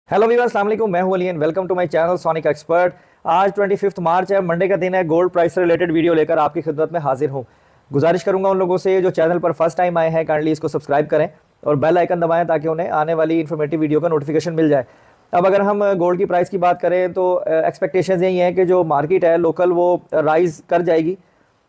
Hello Weaver, अस्सलाम वालेकुम। मैं हूं Ali and welcome to my channel Sonic Expert. आज 25 मार्च है, मंडे का दिन है। गोल्ड प्राइस से रिलेटेड वीडियो लेकर आपकी खिदमत में हाजिर हूं। गुजारिश करूंगा उन लोगों से जो चैनल पर फर्स्ट टाइम आए हैं, काइंडली इसको सब्सक्राइब करें और बेल आइकन दबाएं ताकि उन्हें आने वाली इन्फॉर्मेटिव वीडियो का नोटिफिकेशन मिल जाए। अब अगर हम गोल्ड की प्राइस की बात करें तो एक्सपेक्टेशंस यही हैं कि जो मार्केट है लोकल वो राइज कर जाएगी।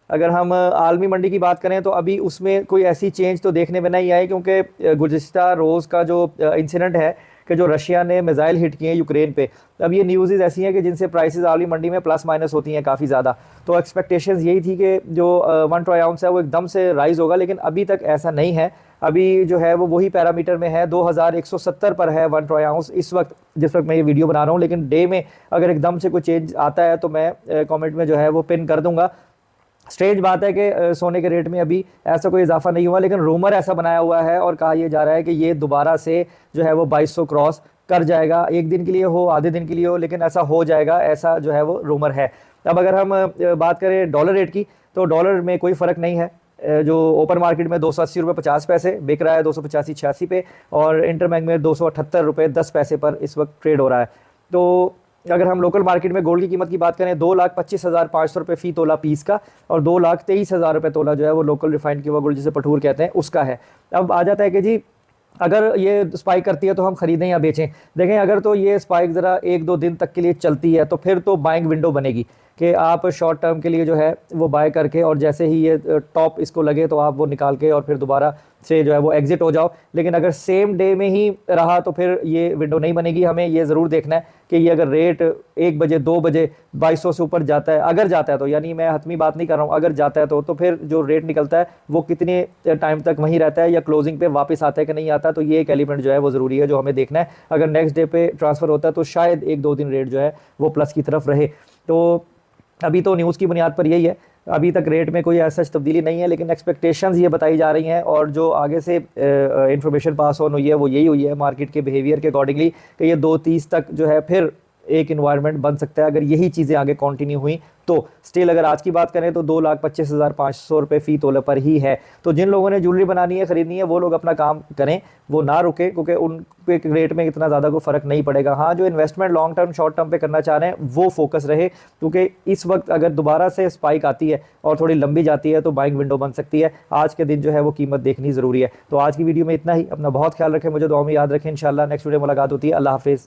अगर हम आलमी मंडी की बात करें तो अभी उसमें कोई ऐसी चेंज तो देखने में नहीं आई, क्योंकि गुज़िश्ता रोज़ का जो इंसिडेंट है कि जो रशिया ने मिसाइल हिट किए यूक्रेन पे, अब ये न्यूज़ ऐसी हैं कि जिनसे प्राइसेस आलमी मंडी में प्लस माइनस होती हैं काफ़ी ज़्यादा। तो एक्सपेक्टेशंस यही थी कि जो 1 ट्राई आउंस है वो एकदम से राइज़ होगा, लेकिन अभी तक ऐसा नहीं है। अभी जो है वो वही पैरामीटर में है, 2170 पर है 1 ट्राई आउंस इस वक्त, जिस वक्त मैं ये वीडियो बना रहा हूँ। लेकिन डे में अगर एकदम से कोई चेंज आता है तो मैं कमेंट में जो है वो पिन कर दूंगा। स्ट्रेंज बात है कि सोने के रेट में अभी ऐसा कोई इजाफा नहीं हुआ, लेकिन रूमर ऐसा बनाया हुआ है और कहा यह जा रहा है कि ये दोबारा से जो है वो 2200 क्रॉस कर जाएगा। एक दिन के लिए हो, आधे दिन के लिए हो, लेकिन ऐसा हो जाएगा, ऐसा जो है वो रूमर है। अब अगर हम बात करें डॉलर रेट की, तो डॉलर में कोई फ़र्क नहीं है। जो ओपन मार्केट में 280 रुपये 50 पैसे बिक रहा है, 285-86 पे, और इंटरबैंक में 278 रुपये 10 पैसे पर इस वक्त ट्रेड हो रहा है। तो अगर हम लोकल मार्केट में गोल्ड की कीमत की बात करें, 2,25,500 रुपये फ़ी तोला पीस का, और 2,23,000 रुपये तोला जो है वो लोकल रिफाइंड किया हुआ गोल्ड जिसे पठूर कहते हैं उसका है। अब आ जाता है कि जी अगर ये स्पाइक करती है तो हम खरीदें या बेचें। देखें, अगर तो ये स्पाइक ज़रा 1-2 दिन तक के लिए चलती है तो फिर तो बाइंग विंडो बनेगी कि आप शॉर्ट टर्म के लिए जो है वो बाय करके, और जैसे ही ये टॉप इसको लगे तो आप वो निकाल के और फिर दोबारा से जो है वो एग्जिट हो जाओ। लेकिन अगर सेम डे में ही रहा तो फिर ये विंडो नहीं बनेगी। हमें ये ज़रूर देखना है कि ये अगर रेट 1 बजे 2 बजे 2200 से ऊपर जाता है, अगर जाता है तो, यानी मैं हतमी बात नहीं कर रहा हूँ, अगर जाता है तो फिर जो रेट निकलता है वो कितने टाइम तक वहीं रहता है या क्लोजिंग पे वापस आता है कि नहीं आता। तो ये एक एलिमेंट जो है वो ज़रूरी है जो हमें देखना है। अगर नेक्स्ट डे पे ट्रांसफ़र होता है तो शायद 1-2 दिन रेट जो है वो प्लस की तरफ रहे। तो अभी तो न्यूज़ की बुनियाद पर यही है, अभी तक रेट में कोई ऐसा तब्दीली नहीं है, लेकिन एक्सपेक्टेशंस ये बताई जा रही हैं और जो आगे से इंफॉर्मेशन पास ऑन हुई है वो यही हुई है मार्केट के बिहेवियर के अकॉर्डिंगली कि ये 2:30 तक जो है फिर एक इन्वायरमेंट बन सकता है अगर यही चीज़ें आगे कंटिन्यू हुई तो। स्टिल अगर आज की बात करें तो 2,25,500 रुपये फ़ी तोले पर ही है। तो जिन लोगों ने ज्वेलरी बनानी है, ख़रीदनी है, वो लोग अपना काम करें, वो ना रुके, क्योंकि उनके रेट में इतना ज़्यादा कोई फ़र्क नहीं पड़ेगा। हाँ, जो investment long term short term पे करना चाह रहे हैं वो फोकस रहे, क्योंकि इस वक्त अगर दोबारा से स्पाइक आती है और थोड़ी लंबी जाती है तो बाइंग विंडो बन सकती है। आज के दिन जो है वो कीमत देखनी ज़रूरी है। तो आज की वीडियो में इतना ही। अपना बहुत ख्याल रखें, मुझे दुआ में याद रखें। इंशाल्लाह नेक्स्ट वीडियो मुलाकात होती है। अल्लाह हाफिज़।